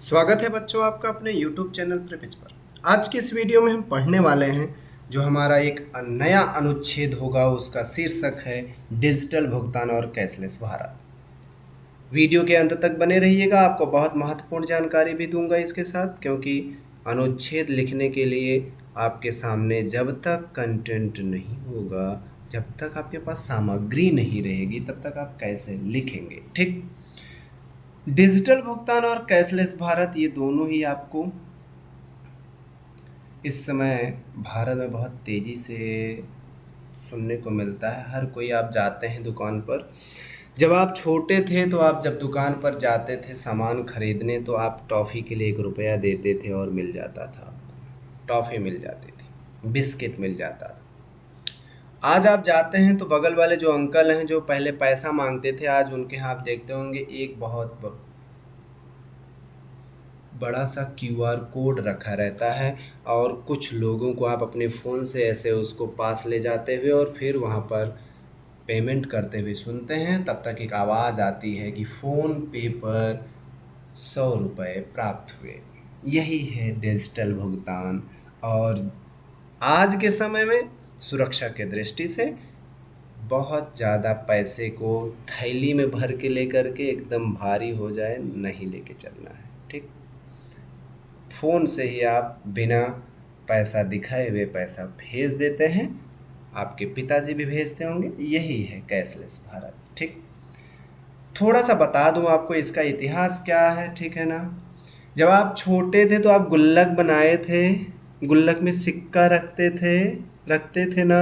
स्वागत है बच्चों आपका अपने YouTube चैनल प्रिपिच पर। आज की इस वीडियो में हम पढ़ने वाले हैं जो हमारा एक नया अनुच्छेद होगा, उसका शीर्षक है डिजिटल भुगतान और कैशलेस भारत। वीडियो के अंत तक बने रहिएगा, आपको बहुत महत्वपूर्ण जानकारी भी दूंगा इसके साथ, क्योंकि अनुच्छेद लिखने के लिए आपके सामने जब तक कंटेंट नहीं होगा, जब तक आपके पास सामग्री नहीं रहेगी, तब तक आप कैसे लिखेंगे। ठीक, डिजिटल भुगतान और कैशलेस भारत ये दोनों ही आपको इस समय भारत में बहुत तेज़ी से सुनने को मिलता है। हर कोई, आप जाते हैं दुकान पर, जब आप छोटे थे तो आप जब दुकान पर जाते थे सामान खरीदने तो आप टॉफ़ी के लिए 1 रुपया देते थे और मिल जाता था, आपको टॉफ़ी मिल जाती थी, बिस्किट मिल जाता था। आज आप जाते हैं तो बगल वाले जो अंकल हैं जो पहले पैसा मांगते थे, आज उनके यहाँ आप देखते होंगे एक बहुत बड़ा सा QR कोड रखा रहता है और कुछ लोगों को आप अपने फ़ोन से ऐसे उसको पास ले जाते हुए और फिर वहाँ पर पेमेंट करते हुए सुनते हैं। तब तक एक आवाज़ आती है कि फ़ोन पे पर 100 रुपये प्राप्त हुए। यही है डिजिटल भुगतान। और आज के समय में सुरक्षा के दृष्टि से बहुत ज़्यादा पैसे को थैली में भर के लेकर के एकदम भारी हो जाए नहीं लेके चलना है। ठीक, फ़ोन से ही आप बिना पैसा दिखाए हुए पैसा भेज देते हैं, आपके पिताजी भी भेजते होंगे। यही है कैशलेस भारत। ठीक, थोड़ा सा बता दूं आपको इसका इतिहास क्या है, ठीक है ना। जब आप छोटे थे तो आप गुल्लक बनाए थे, गुल्लक में सिक्का रखते थे ना।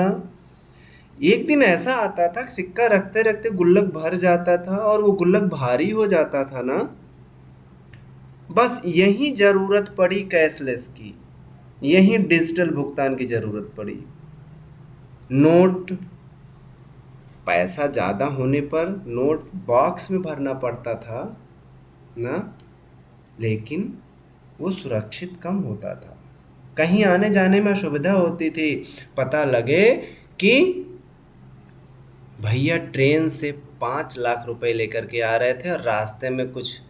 एक दिन ऐसा आता था सिक्का रखते रखते गुल्लक भर जाता था और वो गुल्लक भारी हो जाता था ना। बस यही ज़रूरत पड़ी कैशलेस की, यही डिजिटल भुगतान की ज़रूरत पड़ी। नोट पैसा ज़्यादा होने पर नोट बॉक्स में भरना पड़ता था ना, लेकिन वो सुरक्षित कम होता था, कहीं आने जाने में असुविधा होती थी। पता लगे कि भैया ट्रेन से 5 लाख रुपए लेकर के आ रहे थे और रास्ते में कुछ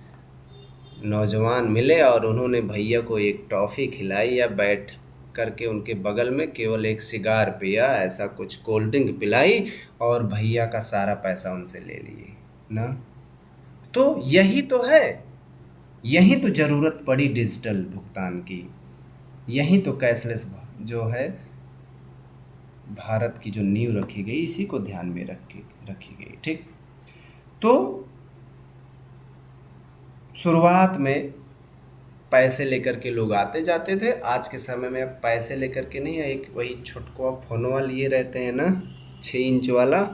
नौजवान मिले और उन्होंने भैया को एक टॉफ़ी खिलाई या बैठ करके उनके बगल में केवल एक सिगार पिया, ऐसा कुछ कोल्ड ड्रिंक पिलाई और भैया का सारा पैसा उनसे ले लिए ना। तो यही तो है, यही तो ज़रूरत पड़ी डिजिटल भुगतान की, यही तो कैशलेस जो है भारत की जो नींव रखी गई, इसी को ध्यान में रखी गई। ठीक, तो शुरुआत में पैसे लेकर के लोग आते जाते थे। आज के समय में अब पैसे लेकर के नहीं, एक वही छोटको फ़ोनवा लिए रहते हैं ना, 6 इंच वाला,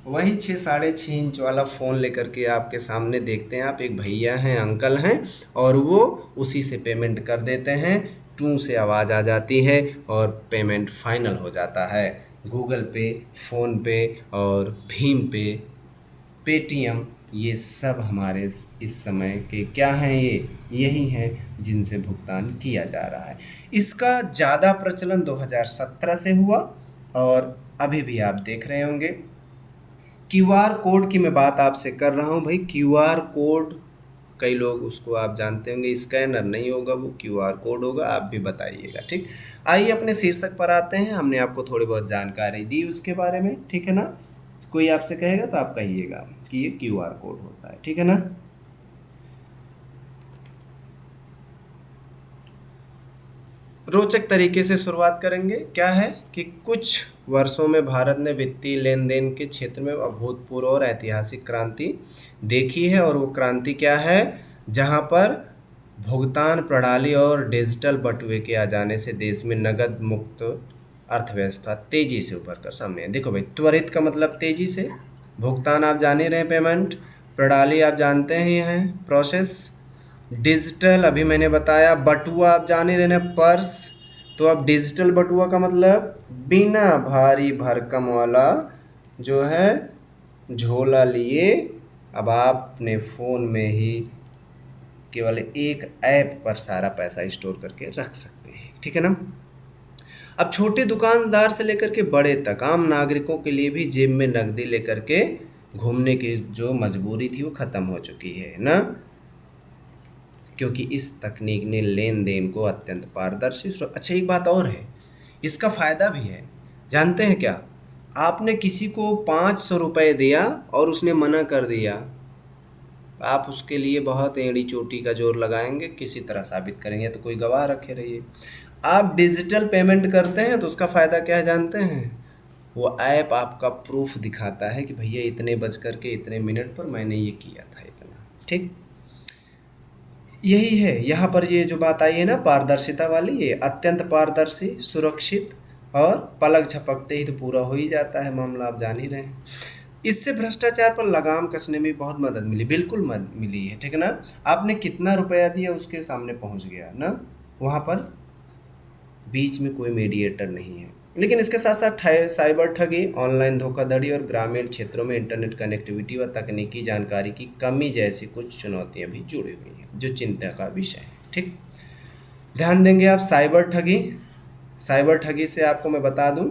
वही 6-6.5 इंच वाला फ़ोन लेकर के आपके सामने देखते हैं आप, एक भैया हैं, अंकल हैं, और वो उसी से पेमेंट कर देते हैं। टू से आवाज़ आ जाती है और पेमेंट फाइनल हो जाता है। गूगल पे, फ़ोन पे और भीम पे, पेटीएम, ये सब हमारे इस समय के क्या हैं, यही हैं जिनसे भुगतान किया जा रहा है। इसका ज़्यादा प्रचलन 2017 से हुआ और अभी भी आप देख रहे होंगे। QR कोड की मैं बात आपसे कर रहा हूँ भाई। QR कोड, कई लोग उसको आप जानते होंगे, स्कैनर नहीं होगा, वो QR कोड होगा, आप भी बताइएगा। ठीक, आइए अपने शीर्षक पर आते हैं। हमने आपको थोड़ी बहुत जानकारी दी उसके बारे में, ठीक है ना। कोई आपसे कहेगा तो आप कहिएगा कि ये QR कोड होता है, ठीक है ना। रोचक तरीके से शुरुआत करेंगे। क्या है कि कुछ वर्षों में भारत ने वित्तीय लेन देन के क्षेत्र में अभूतपूर्व और ऐतिहासिक क्रांति देखी है। और वो क्रांति क्या है, जहां पर भुगतान प्रणाली और डिजिटल बटुए के आ जाने से देश में नगद मुक्त अर्थव्यवस्था तेज़ी से उभर कर सामने है। देखो भाई, त्वरित का मतलब तेज़ी से, भुगतान आप जान ही रहे हैं, पेमेंट, प्रणाली आप जानते ही हैं, प्रोसेस, डिजिटल अभी मैंने बताया, बटुआ आप जान ही रहे हैं, पर्स। तो अब डिजिटल बटुआ का मतलब बिना भारी भरकम वाला जो है झोला लिए, अब आप अपने फ़ोन में ही केवल एक ऐप पर सारा पैसा स्टोर करके रख सकते हैं, ठीक है ना। अब छोटे दुकानदार से लेकर के बड़े तक आम नागरिकों के लिए भी जेब में नकदी लेकर के घूमने की जो मजबूरी थी वो ख़त्म हो चुकी है ना। क्योंकि इस तकनीक ने लेन देन को अत्यंत पारदर्शी अच्छा एक बात और है, इसका फ़ायदा भी है। जानते हैं क्या? आपने किसी को 500 रुपये दिया और उसने मना कर दिया, आप उसके लिए बहुत एड़ी चोटी का जोर लगाएंगे, किसी तरह साबित करेंगे, तो कोई गवाह रखे रहिए। आप डिजिटल पेमेंट करते हैं तो उसका फ़ायदा क्या है जानते हैं? वो ऐप आपका प्रूफ दिखाता है कि भैया इतने बज कर के इतने मिनट पर मैंने ये किया था इतना। ठीक, यही है यहाँ पर ये जो बात आई है ना पारदर्शिता वाली, ये अत्यंत पारदर्शी, सुरक्षित और पलक झपकते ही तो पूरा हो ही जाता है मामला, आप जान ही रहे हैं। इससे भ्रष्टाचार पर लगाम कसने में बहुत मदद मिली, बिल्कुल मदद मिली है, ठीक है ना। आपने कितना रुपया दिया उसके सामने पहुंच गया ना, वहाँ पर बीच में कोई मीडिएटर नहीं है। लेकिन इसके साथ साथ साइबर ठगी, ऑनलाइन धोखाधड़ी और ग्रामीण क्षेत्रों में इंटरनेट कनेक्टिविटी व तकनीकी जानकारी की कमी जैसी कुछ चुनौतियां भी जुड़ी हुई हैं, जो चिंता का विषय है। ठीक, ध्यान देंगे आप। साइबर ठगी से आपको मैं बता दूं,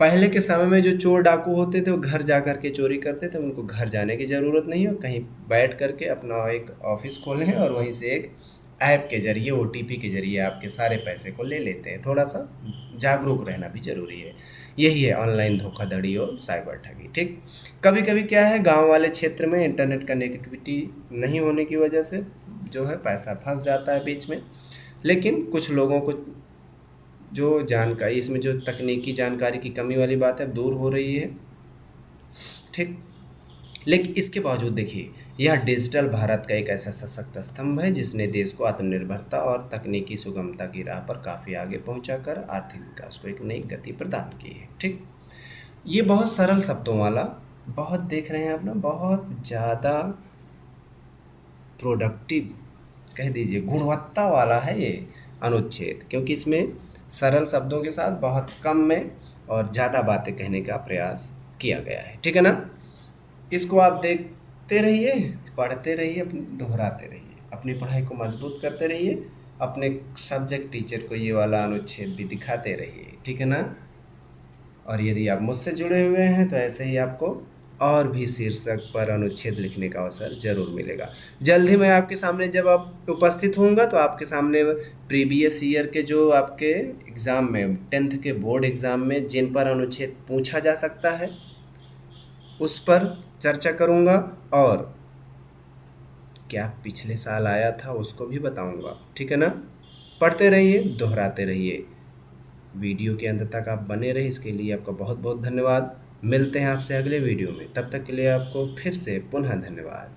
पहले के समय में जो चोर डाकू होते थे वो घर जा कर के चोरी करते थे, उनको घर जाने की ज़रूरत नहीं है, कहीं बैठ कर के अपना एक ऑफिस खोलें और वहीं से एक ऐप के ज़रिए, ओटीपी के ज़रिए आपके सारे पैसे को ले लेते हैं। थोड़ा सा जागरूक रहना भी ज़रूरी है। यही है ऑनलाइन धोखाधड़ी और साइबर ठगी। ठीक, कभी कभी क्या है, गांव वाले क्षेत्र में इंटरनेट कनेक्टिविटी नहीं होने की वजह से जो है पैसा फंस जाता है बीच में। लेकिन कुछ लोगों को जो जानकारी, इसमें जो तकनीकी जानकारी की कमी वाली बात है, दूर हो रही है। ठीक, लेकिन इसके बावजूद देखिए, यह डिजिटल भारत का एक ऐसा सशक्त स्तंभ है जिसने देश को आत्मनिर्भरता और तकनीकी सुगमता की राह पर काफ़ी आगे पहुंचाकर आर्थिक विकास को एक नई गति प्रदान की है। ठीक, ये बहुत सरल शब्दों वाला, बहुत देख रहे हैं आप ना, बहुत ज़्यादा प्रोडक्टिव कह दीजिए, गुणवत्ता वाला है ये अनुच्छेद, क्योंकि इसमें सरल शब्दों के साथ बहुत कम में और ज़्यादा बातें कहने का प्रयास किया गया है। ठीक है ना, इसको आप देखते रहिए, पढ़ते रहिए, दोहराते रहिए, अपनी पढ़ाई को मजबूत करते रहिए, अपने सब्जेक्ट टीचर को ये वाला अनुच्छेद भी दिखाते रहिए। ठीक है ना, और यदि आप मुझसे जुड़े हुए हैं तो ऐसे ही आपको और भी शीर्षक पर अनुच्छेद लिखने का अवसर जरूर मिलेगा। जल्द ही मैं आपके सामने जब आप उपस्थित होऊंगा तो आपके सामने प्रीवियस ईयर के जो आपके एग्ज़ाम में, 10th के बोर्ड एग्ज़ाम में जिन पर अनुच्छेद पूछा जा सकता है उस पर चर्चा करूंगा, और क्या पिछले साल आया था उसको भी बताऊंगा। ठीक है ना, पढ़ते रहिए, दोहराते रहिए, वीडियो के अंत तक आप बने रहे, इसके लिए आपका बहुत बहुत धन्यवाद। मिलते हैं आपसे अगले वीडियो में, तब तक के लिए आपको फिर से पुनः धन्यवाद।